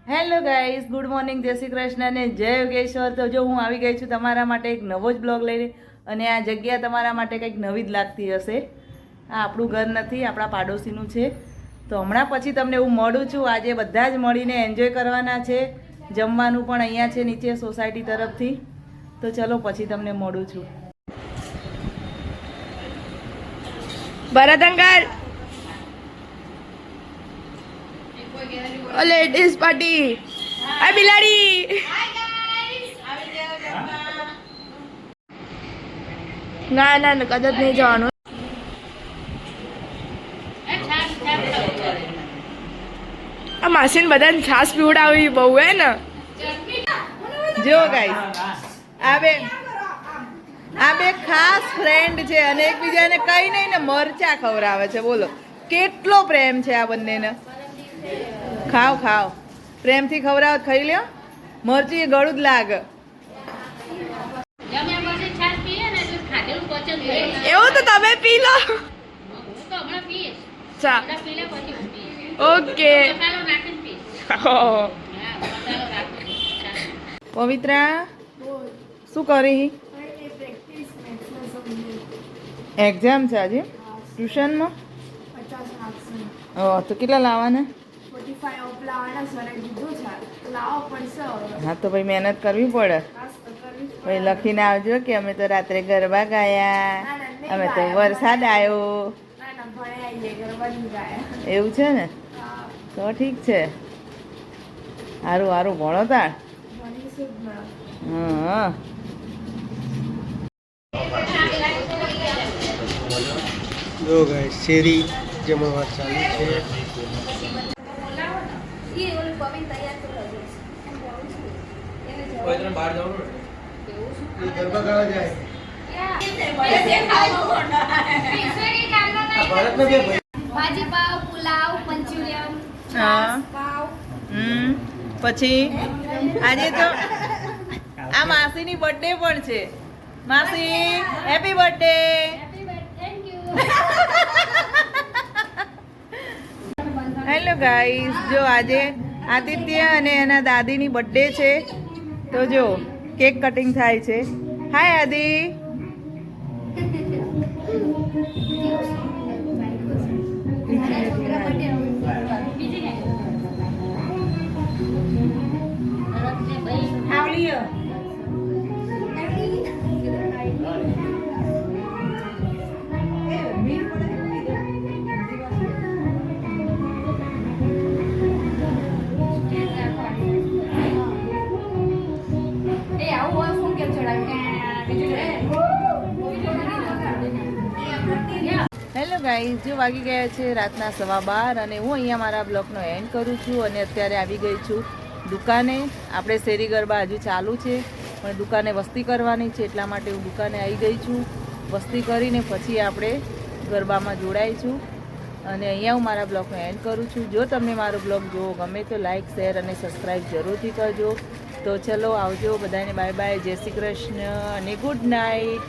Hello guys, good morning, જય શ્રી કૃષ્ણ અને જય યોગેશ્વર. તો જો હું આવી ગઈ છું તમારા માટે એક નવો જ બ્લોગ લઈને, અને આ જગ્યા તમારા માટે કંઈક નવી જ લાગતી હશે. આ આપણું ઘર નથી, આપણા પાડોશીનું છે. તો હમણાં પછી તમને હું મળું છું. આજે બધા જ મળીને એન્જોય કરવાના છે. જમવાનું પણ અહીંયા છે નીચે સોસાયટી તરફથી. તો ચલો પછી તમને મળું છું. ભરતંગર લેડીઝ પાર્ટી આ બિલાડી ના ના કદાચ નહીં જવાનું. આ માસીને બધાને છાસ પીવડાવી બહુ હે ને. જો ગાઈઝ, આ બે ખાસ ફ્રેન્ડ છે અને એકબીજાને કઈ નહીં ને મરચા ખવડાવે છે. બોલો કેટલો પ્રેમ છે આ બંનેને. ખાવ ખાવ, પ્રેમથી ખવડાવ, ખાઈ લ્યો. મરચી ગળું જ લાગે. એવું તો તમે પી લો. ચા ઓકે. પવિત્રા શું કરી? એક્ઝામ છે આજે ટ્યુશનમાં. તો કેટલા લાવવાના? હા તો ભાઈ મહેનત કરવી પડે. ભાઈ લખીને આવજો કે અમે તો રાત્રે ગરબા ગાયા, અમે તો વરસાદ આવ્યો. એવું છે ને? તો ઠીક છે. સારું સારું ભણો તાર. હા જો ગાઈસ શેરી જમવા ચાલુ છે. ગરબા ગાવા જાય. ભાજી પાવ, પુલાવ, મંચુરિયન, હા. પાવ. પછી આજે તો આ માસીની બર્થડે પણ છે. માસી happy birthday. Thank you. Hello guys, જો આજે આદિત્ય અને એના દાદીની બર્થડે છે. તો જો કેક કટિંગ થાય છે. હાય આદિ. હેલો ગાઈઝ, જો વાગી ગયા છે રાતના 12:15 અને હું અહીંયા મારા બ્લોગનો એન્ડ કરું છું. અને અત્યારે આવી ગઈ છું દુકાને. આપણે શેરી ગરબા હજુ ચાલુ છે પણ દુકાને વસ્તી કરવાની છે, એટલા માટે હું દુકાને આવી ગઈ છું. વસ્તી કરીને પછી આપણે ગરબામાં જોડાઈશું. અને અહીંયા હું મારા બ્લોગનો એન્ડ કરું છું. જો તમને મારો બ્લોગ જોવો ગમે તો લાઇક, શેર અને સબસ્ક્રાઈબ જરૂરથી કરજો. તો ચલો આવજો બધાને, બાય બાય, જય શ્રી કૃષ્ણ અને ગુડ નાઇટ.